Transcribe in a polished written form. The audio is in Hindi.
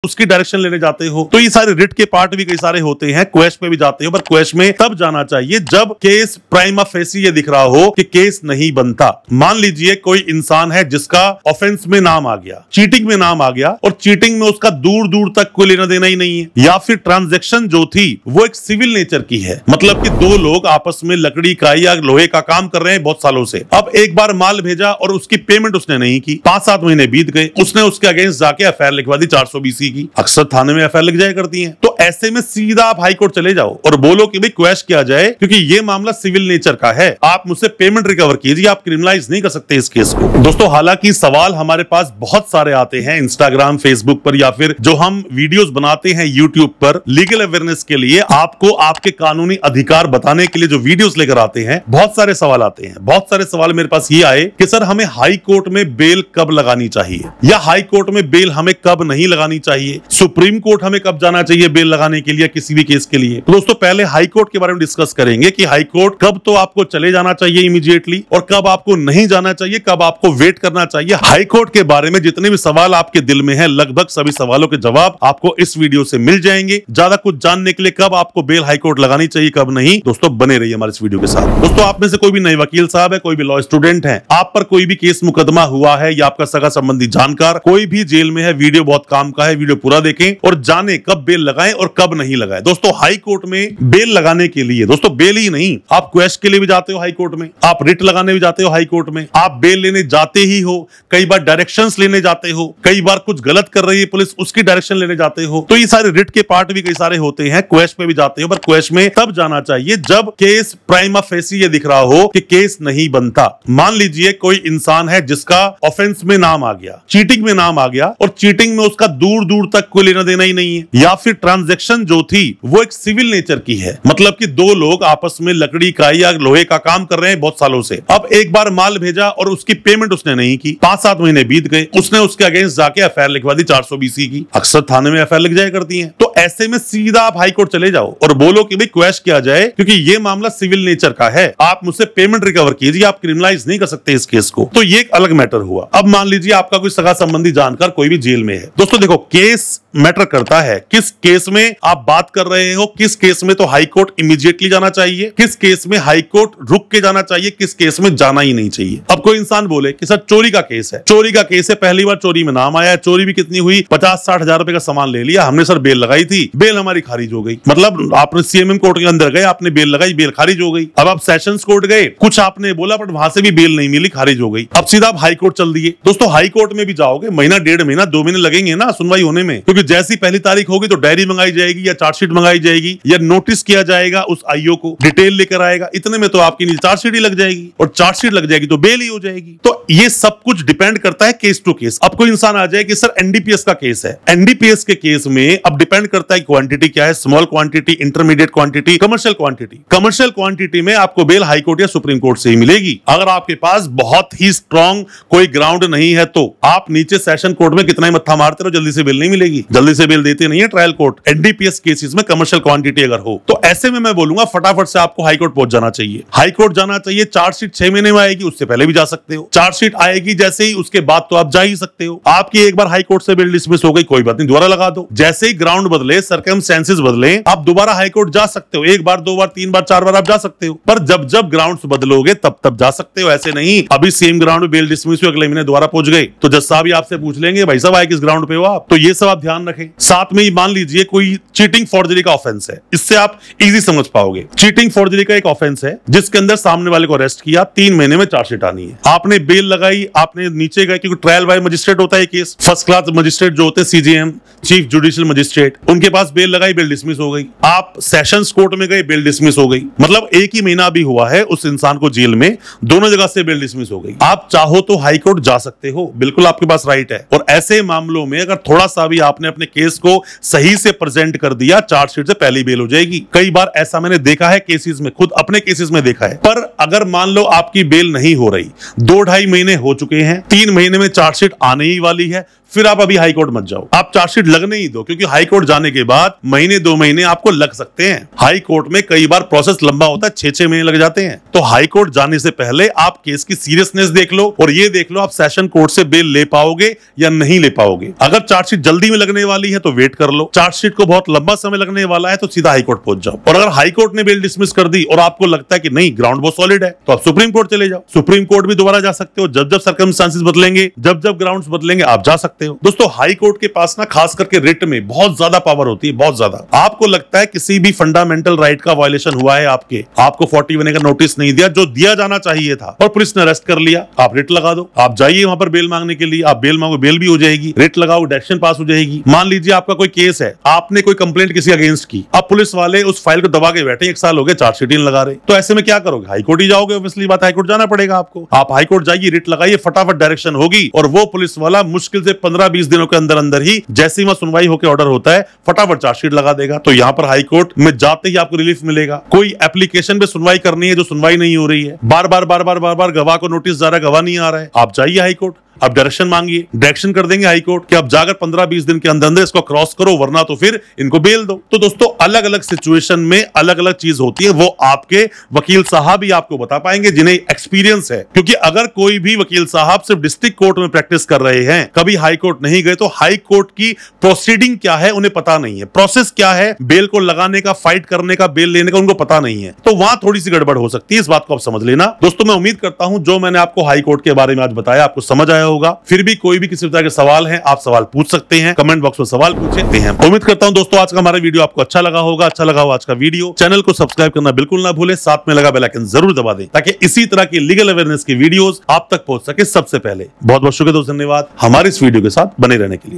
उसकी डायरेक्शन लेने जाते हो। तो ये सारे रिट के पार्ट भी कई सारे होते हैं, क्वेश में भी जाते हो, पर क्वेश में तब जाना चाहिए जब केस प्राइमा फेसी ये दिख रहा हो कि केस नहीं बनता। मान लीजिए कोई इंसान है जिसका ऑफेंस में नाम आ गया, चीटिंग में नाम आ गया और चीटिंग में उसका दूर दूर तक कोई लेना देना ही नहीं है, या फिर ट्रांजैक्शन जो थी वो एक सिविल नेचर की है, मतलब कि दो लोग आपस में लकड़ी का या लोहे का काम कर रहे हैं बहुत सालों से। अब एक बार माल भेजा और उसकी पेमेंट उसने नहीं की, 5-7 महीने बीत गए, उसने उसके अगेंस्ट जाके एफआईआर लिखवा दी 420 की। अक्सर थाने में एफआईआर लिख जाया करती हैं। तो ऐसे में सीधा आप हाई कोर्ट चले जाओ और बोलो कि भाई क्वेश किया जाए क्योंकि ये मामला सिविल नेचर का है, आप मुझसे पेमेंट रिकवर कीजिए, आप क्रिमिनलाइज नहीं कर सकते इस केस को। दोस्तों हालांकि सवाल हमारे पास बहुत सारे आते हैं इंस्टाग्राम, फेसबुक पर, या फिर जो हम वीडियोस बनाते हैं यूट्यूब पर लीगल अवेयरनेस के लिए, आपको आपके कानूनी अधिकार बताने के लिए जो वीडियोस लेकर आते हैं, बहुत सारे सवाल आते हैं। बहुत सारे सवाल मेरे पास ये आए कि सर हमें हाई कोर्ट में बेल कब लगानी चाहिए, या हाई कोर्ट में बेल हमें कब नहीं लगानी चाहिए, सुप्रीम कोर्ट हमें कब जाना चाहिए बेल लगाने के लिए किसी भी केस के लिए। तो दोस्तों पहले हाई कोर्ट के बारे में डिस्कस करेंगे कि हाई कोर्ट कब तो आपको चले जाना चाहिए इमीडिएटली और कब आपको नहीं जाना चाहिए, कब आपको वेट करना चाहिए। हाई कोर्ट के बारे में जितने भी सवाल आपके दिल में है, लगभग सभी सवालों के जवाब आपको इस वीडियो से मिल जाएंगे। ज्यादा कुछ जानने के लिए कब आपको बेल हाई कोर्ट लगानी चाहिए कब नहीं, दोस्तों बने रहिए हमारे इस वीडियो के साथ। दोस्तों आप में से कोई भी नए वकील साहब है, कोई भी लॉ स्टूडेंट है, आप पर कोई भी केस मुकदमा हुआ है या आपका सगा संबंधी जानकार कोई भी जेल में है, वीडियो बहुत काम का है, वीडियो पूरा देखें और जाने कब बेल लगाएं और कब नहीं लगाएं। दोस्तों हाई कोर्ट में बेल लगाने के लिए, दोस्तों बेल ही नहीं, आप क्वेश के लिए भी जाते हो हाई कोर्ट में, आप रिट लगाने भी जाते हो हाई कोर्ट में, आप बेल लेने जाते ही हो, कई बार डायरेक्शंस लेने जाते हो, कई बार कुछ गलत कर रही है पुलिस उसकी डायरेक्शन लेने जाते हो। तो ये सारे रिट के पार्ट भी कई सारे होते हैं, क्वेश में भी जाते हो, पर क्वेश में तब जाना चाहिए जब केस प्राइमा फेसी ये दिख रहा हो कि केस नहीं बनता। मान लीजिए कोई इंसान है जिसका ऑफेंस में नाम आ गया, चीटिंग में नाम आ गया और चीटिंग में उसका दूर दूर तक कोई लेना देना ही नहीं है, या फिर ट्रांजैक्शन जो थी वो एक सिविल नेचर की है, मतलब कि दो लोग आपस में लकड़ी का या लोहे का काम कर रहे हैं बहुत सालों से। अब एक बार माल भेजा और उसकी पेमेंट उसने नहीं की, 5-7 महीने बीत गए, उसने उसके अगेंस्ट जाके एफआईआर लिखवा दी 420 की। अक्सर थाने में एफआईआर लिख जाया करती हैं। तो ऐसे में सीधा आप हाई कोर्ट चले जाओ और बोलो कि भाई क्वेश किया जाए क्योंकि ये मामला सिविल नेचर का है, आप मुझसे पेमेंट रिकवर कीजिए, आप क्रिमिनलाइज नहीं कर सकते इस केस को। तो ये एक अलग मैटर हुआ। अब मान लीजिए आपका कोई सगा संबंधी जानकार कोई भी जेल में है। दोस्तों देखो केस मैटर करता है, किस केस में आप बात कर रहे हो, किस केस में तो हाई कोर्ट इमीडिएटली जाना चाहिए, किस केस में हाई कोर्ट रुक के जाना चाहिए, किस केस में जाना ही नहीं चाहिए। अब कोई इंसान बोले कि सर चोरी का केस है, चोरी का केस है, पहली बार चोरी में नाम आया, चोरी भी कितनी हुई, 50-60 हजार रुपए का सामान ले लिया हमने, सर बेल लगाई थी, बेल हमारी खारिज हो गई। मतलब आपने सीएमएम कोर्ट के अंदर गए, आपने बेल लगाई, बेल खारिज हो गई। अब आप सेशंस कोर्ट गए, कुछ आपने बोला बट वहां से भी बेल नहीं मिली, खारिज हो गई। अब सीधा आप हाई कोर्ट चल दिए। दोस्तों हाई कोर्ट में भी जाओगे, महीना, 1.5 महीना, 2 महीने लगेंगे ना सुनवाई होने में, क्योंकि जैसी पहली तारीख होगी तो डायरी मंगाई जाएगी या चार्जशीट मंगाई जाएगी या नोटिस किया जाएगा, उस आईओ को डिटेल लेकर आएगा, इतने में तो आपकी चार्जशीट ही लग जाएगी और चार्जशीट लग जाएगी तो बेल ही हो जाएगी। तो ये सब कुछ डिपेंड करता है केस टू केस। अब कोई इंसान आ जाए कि सर एनडीपीएस का केस है, एनडीपीएस के केस में अब डिपेंड करता है क्वांटिटी क्या है, small quantity, intermediate quantity, commercial quantity. Commercial quantity में आपको बेल हाई कोर्ट या सुप्रीम कोर्ट से ही मिलेगी। अगर आपके पास बहुत ही स्ट्रॉन्ग कोई ग्राउंड नहीं है तो आप नीचे सेशन कोर्ट में कितना ही मत्था मारते रहो, जल्दी से बेल नहीं मिलेगी, जल्दी से बेल देते नहीं है ट्रायल कोर्ट। एनडीपीएस केसेस में कमर्शियल क्वांटिटी अगर हो तो ऐसे में मैं बोलूंगा फटाफट से आपको हाई कोर्ट पहुंच जाना चाहिए। हाई कोर्ट जाना चाहिए, चार्जशीट 6 महीने में आएगी, उससे पहले भी जा सकते हो, चार्जशीट आएगी जैसे ही उसके बाद तो आप जा ही सकते हो। आपकी एक बार हाई कोर्ट से बेल डिसमिस हो गई, कोई बात नहीं, दोबारा लगा दो। जैसे ही ग्राउंड बदले, सर्कमस्टेंसेस बदले, आप दोबारा हाई कोर्ट जा सकते हो, 1 बार 2 बार 3 बार 4 बार आप जा सकते हो, पर जब जब ग्राउंड्स बदलोगे तब जा सकते हो। ऐसे नहीं अभी सेम ग्राउंड में बेल डिसमिस हुई, अगले महीने दोबारा पहुंच गए तो जज साहब ही आपसे पूछ लेंगे भाई साहब आए किस ग्राउंड पे हो आप। तो ये सब आप ध्यान रखें। साथ में ही मान लीजिए कोई चीटिंग फॉर्जरी का ऑफेंस है, इससे आप इजी समझ पाओगे। चीटिंग फॉर्जरी का एक ऑफेंस है जिसके अंदर सामने वाले को अरेस्ट किया, 3 महीने में चार्जशीट आनी है, आपने बेल लगाई, आपने नीचे गए, क्योंकि ट्रायल बाय मजिस्ट्रेट होता है केस, फर्स्ट क्लास मजिस्ट्रेट जो होते हैं सीजेएम, चीफ जुडिशियल मजिस्ट्रेट, उनके पास बेल लगाई, बेल डिसमिस हो गई। आप सेशंस कोर्ट में गए, बेल डिसमिस हो गई। मतलब एक ही महीना भी हुआ है उस इंसान को जेल में, दोनों जगह से बेल डिसमिस हो गई। आप चाहो तो हाई कोर्ट जा सकते हो, बिल्कुल आपके पास राइट है। और ऐसे मामलों में अगर थोड़ा सा भी आपने अपने केस को सही से प्रेजेंट कर दिया, चार्जशीट से पहले बेल हो जाएगी। कई बार ऐसा मैंने देखा है केसेस में, खुद अपने केसेस में देखा है। पर अगर मान लो आपकी बेल नहीं हो रही, 2-2.5 महीने हो चुके हैं, 3 महीने में चार्जशीट आने ही वाली है, फिर आप अभी हाई कोर्ट मत जाओ, आप चार्जशीट लगने ही दो, क्योंकि हाई कोर्ट जाने के बाद महीने 2 महीने आपको लग सकते हैं। हाई कोर्ट में कई बार प्रोसेस लंबा होता है, 6-6 महीने लग जाते हैं। तो हाई कोर्ट जाने से पहले आप केस की सीरियसनेस देख लो और ये देख लो आप सेशन कोर्ट से बेल ले पाओगे या नहीं ले पाओगे। अगर चार्जशीट जल्दी में लगने वाली है तो वेट कर लो, चार्जशीट को बहुत लंबा समय लगने वाला है तो सीधा हाई कोर्ट पहुंच जाओ। और अगर हाई कोर्ट ने बेल डिसमिस कर दी और आपको लगता है कि नहीं ग्राउंड बहुत सॉलिड है, तो आप सुप्रीम कोर्ट चले जाओ। सुप्रीम कोर्ट भी दोबारा जा सकते हो, जब जब सर्कमस्टांसेस बदलेंगे, जब जब ग्राउंड्स बदलेंगे आप जा सकते हो। दोस्तों हाई कोर्ट के पास ना खास करके रिट में बहुत ज्यादा पावर होती है, बहुत ज्यादा। आपको लगता है किसी भी फंडामेंटल राइट का वायलेशन हुआ है, आपको 41A का नोटिस नहीं दिया जो दिया जाना चाहिए था और पुलिस ने अरेस्ट कर लिया, आप रिट लगा दो, आप जाइए वहां पर बेल मांगने के लिए, आप बेल मांगो, बेल भी हो जाएगी, रिट लगाओ, डायरेक्शन पास हो जाएगी। मान लीजिए आपका कोई केस है, आपने कोई कंप्लेंट किसी अगेंस्ट की, अब पुलिस वाले उस फाइल को दबा के बैठे, 1 साल हो गए, चार्जशीट नहीं लगा रहे, तो ऐसे में क्या करोगे? हाई कोर्ट ही जाओगे, ऑब्वियसली बात, हाई कोर्ट जाना पड़ेगा आपको। आप हाई कोर्ट जाइए, रिट लगाइए, फटाफट डायरेक्शन होगी और वो पुलिस वाला मुश्किल से 15-20 दिनों के अंदर अंदर ही जैसे ही वहां सुनवाई होकर ऑर्डर होता है फटाफट चार्जशीट लगा देगा। तो यहाँ पर हाई कोर्ट में जाते ही आपको रिलीफ मिलेगा। कोई एप्लीकेशन पे सुनवाई करनी है जो सुनवाई नहीं हो रही है, बार बार गवाह को नोटिस जा रहा है, गवाह नहीं आ रहा है, आप जाइए हाई कोर्ट, आप डायरेक्शन मांगिए, डायरेक्शन कर देंगे हाई कोर्ट कि आप जाकर 15-20 दिन के अंदर अंदर इसको क्रॉस करो, वरना तो फिर इनको बेल दो। तो दोस्तों अलग अलग सिचुएशन में अलग अलग चीज होती है, वो आपके वकील साहब ही आपको बता पाएंगे जिन्हें एक्सपीरियंस है। क्योंकि अगर कोई भी वकील साहब सिर्फ डिस्ट्रिक्ट कोर्ट में प्रैक्टिस कर रहे हैं, कभी हाई कोर्ट नहीं गए, तो हाई कोर्ट की प्रोसीडिंग क्या है उन्हें पता नहीं है, प्रोसेस क्या है बेल को लगाने का, फाइट करने का, बेल लेने का उनको पता नहीं है, तो वहां थोड़ी सी गड़बड़ हो सकती है। इस बात को आप समझ लेना। दोस्तों मैं उम्मीद करता हूं जो मैंने आपको हाई कोर्ट के बारे में आज बताया आपको समझ आया होगा। फिर भी कोई भी किसी तरह के सवाल हैं, आप सवाल पूछ सकते हैं, कमेंट बॉक्स में सवाल पूछते हैं। उम्मीद करता हूं दोस्तों आज का हमारा वीडियो आपको अच्छा लगा होगा। अच्छा लगा हो आज का वीडियो, चैनल को सब्सक्राइब करना बिल्कुल ना भूलें, साथ में लगा बेल आइकन जरूर दबा दें ताकि इसी तरह की लीगल अवेयरनेस की वीडियोस आप तक पहुंच सके सबसे पहले। बहुत बहुत शुक्रिया दोस्तों, धन्यवाद हमारे इस वीडियो के साथ बने रहने के लिए।